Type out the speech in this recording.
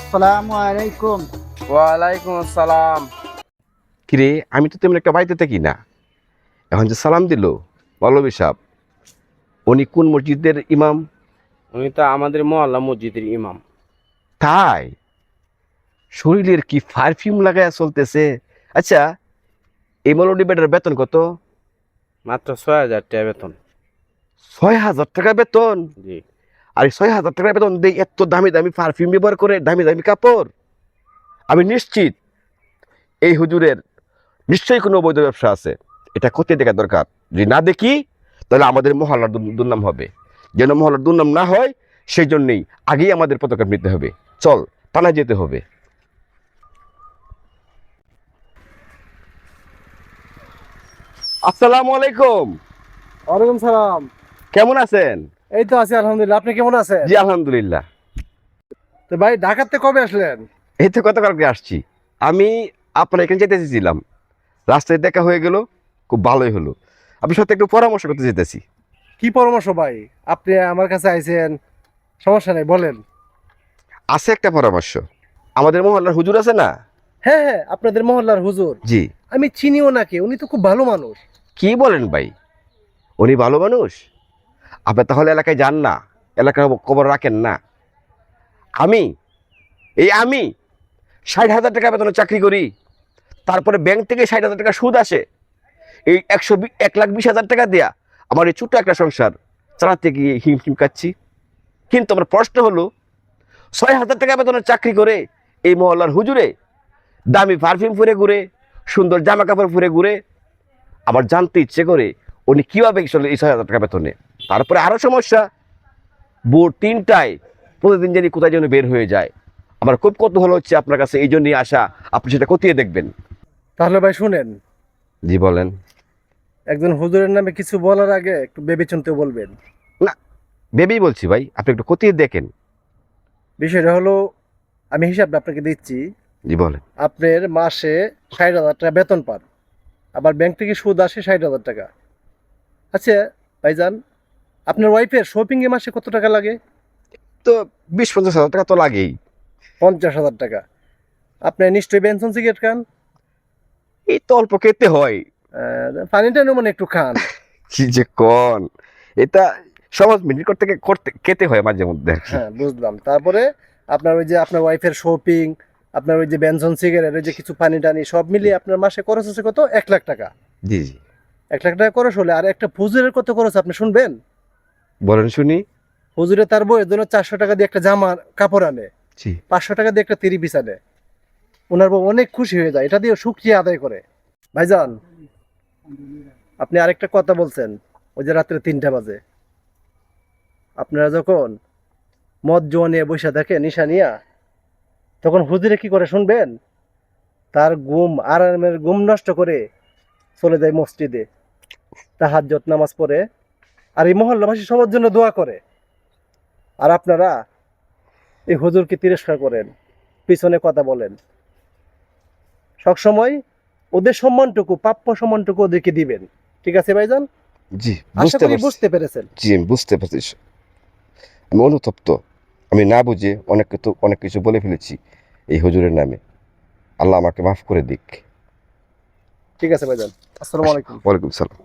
আসসালামু আলাইকুম। ওয়ালাইকুম আসসালাম। কিরে, আমি তো তেমন একটা বাড়িতে থাকি না। এখন যে সালাম দিল মৌলভী সাহেব, উনি কোন মসজিদের ইমাম? উনি তো আমাদের মহল্লা মসজিদের ইমাম। তাই? শরীরের কি পারফিউম লাগায় চলতেছে। আচ্ছা, এই মৌলভী বেটার বেতন কত? মাত্র ৬,০০০ টাকা বেতন। ৬,০০০ টাকা বেতন? জি। আর এই ৬,০০০ টাকা বেতন দিয়ে এত দামি দামি পারফিউম ব্যবহার করে, দামি দামি কাপড়, আমি নিশ্চিত এই হুজুরের নিশ্চয়ই কোনো অবৈধ ব্যবসা আছে। এটা কোথায় দেখা দরকার। যদি না দেখি তাহলে আমাদের মহল্লার দুর্নাম হবে। যেন মহল্লার দুর্নাম না হয় সেই জন্যই আগেই আমাদের পদক্ষেপ নিতে হবে। চল, থানায় যেতে হবে। আসসালামু আলাইকুম। ওয়ালাইকুম সালাম। কেমন আছেন? এই তো আছি আলহামদুলিল্লাহ। আপনি কেমন আছেন? জি আলহামদুলিল্লাহ। তো ভাই ঢাকাতে কবে আসলেন? এই তো গতকালকে আসছি। আমি আপনার এখানে যেতে চেয়েছিলাম, রাস্তায় দেখা হয়ে গেল, খুব ভালোই হলো। আপনার সাথে একটু পরামর্শ করতে যেতেছি। কি পরামর্শ ভাই? আপনি আমার কাছে আইছেন, সমস্যা নেই, বলেন। আছে একটা পরামর্শ। আমাদের মহল্লার হুজুর আছে না? হ্যাঁ হ্যাঁ, আপনাদের মহল্লার হুজুর। জি। আমি চিনিও নাকি, উনি তো খুব ভালো মানুষ। কি বলেন ভাই, উনি ভালো মানুষ? আপনি তাহলে এলাকায় যান না, এলাকার খবর রাখেন না। আমি আমি ৬০,০০০ টাকা বেতনে চাকরি করি, তারপরে ব্যাংক থেকে ৬০,০০০ টাকা সুদ আসে। এই ১,২০,০০০ টাকা দেয়া আমার এই ছোট্ট একটা সংসার চালাতে গিয়ে হিমশিম খাচ্ছি। কিন্তু আমার প্রশ্ন হলো, ৬,০০০ টাকা বেতনের চাকরি করে এই মহল্লার হুজুরে দামি পারফিউম পরে ঘুরে, সুন্দর জামা কাপড় পরে ঘুরে। আমার জানতে ইচ্ছে করে উনি কীভাবে চলে এই ৬,০০০ টাকা বেতনে। তারপরে আরও সমস্যা, ভোর ৩টায় প্রতিদিন জানি কোথায় যেন বের হয়ে যায়। আমার খুব কৌতূহল হচ্ছে আপনার কাছে, এই জন্যই আসা। আপনি সেটা খতিয়ে দেখবেন। তাহলে ভাই শুনেন, জি বলেন। একজন হুজুরের নামে কিছু বলার আগে একটু ভেবে চিন্তে বলবেন। না, ভেবেই বলছি ভাই, আপনি একটু খতিয়ে দেখেন। বিষয়টা হলো, আমি হিসাবটা আপনাকে দিচ্ছি। জি বলেন। আপনার মাসে ৬০,০০০ টাকা বেতন পান, আবার ব্যাংক থেকে সুদ আসে ৬০,০০০ টাকা। আচ্ছা ভাইজান, আপনার ওয়াইফের শপিংয়ে মাসে কত টাকা লাগে? তো ২০-৫০ হাজার টাকা তো লাগেই। ৫০,০০০ টাকা। আপনি নিশ্চয়ই বেনসন সিগারেট খান। এই তো অল্প খেতে হয়। পানিটা মানে একটু খান। কি যে কন, এটা সমাজ মেনটেন করতে করতে খেতে হয় মাঝে মধ্যে আর কি। হ্যাঁ বুঝলাম। তারপরে আপনার ওই যে আপনার ওয়াইফের শপিং, আপনার ওই যে বেনসন সিগারেট, ওই যে কিছু পানি টানি সব মিলিয়ে আপনার মাসে খরচ আছে কত? ১,০০,০০০ টাকা। জি জি। ১,০০,০০০ টাকা খরচ হলে আর একটা হুজুরের কত খরচ আপনি শুনবেন? বলেন শুনি। হুজুরে তার বউয়ের জন্য ৪০০ টাকা দিয়ে একটা জামা কাপড় আনে, জি। ৫০০ টাকা দিয়ে একটা ৩ পিস আনে। ওনার বউ অনেক খুশি হয়ে যায়, এটা দিয়ে শুকরিয়া আদায় করে। ভাইজান, আপনি আরেকটা কথা বলছেন, ওই যে রাত্রে ৩টা বাজে আপনারা যখন মদ জোয়া নিয়ে বসে থাকে নিশা নিয়া, তখন হুজুরে কি করে শুনবেন? তার ঘুম, আরামের ঘুম নষ্ট করে চলে যায় মসজিদে, তাহাজ্জুদ নামাজ পড়ে, আর এই মহল্লাবাসী সবার জন্য দোয়া করে। আর আপনারা এই হুজুরকে তিরস্কার করেন, পিছনে কথা বলেন। সবসময় ওদের সম্মানটুকু, প্রাপ্য সম্মানটুকু ওদেরকে দিবেন। ঠিক আছে ভাইজান? জি আশা বুঝতে করি পারছি। বুঝতে পেরেছেন। জি আমি বুঝতে পারছি। আমি অনুতপ্ত। আমি না বুঝে অনেক কিছু বলে ফেলেছি এই হুজুরের নামে। আল্লাহ আমাকে মাফ করে দিক। ঠিক আছে ভাইজান, আসসালামু আলাইকুম। ওয়ালাইকুম সালাম।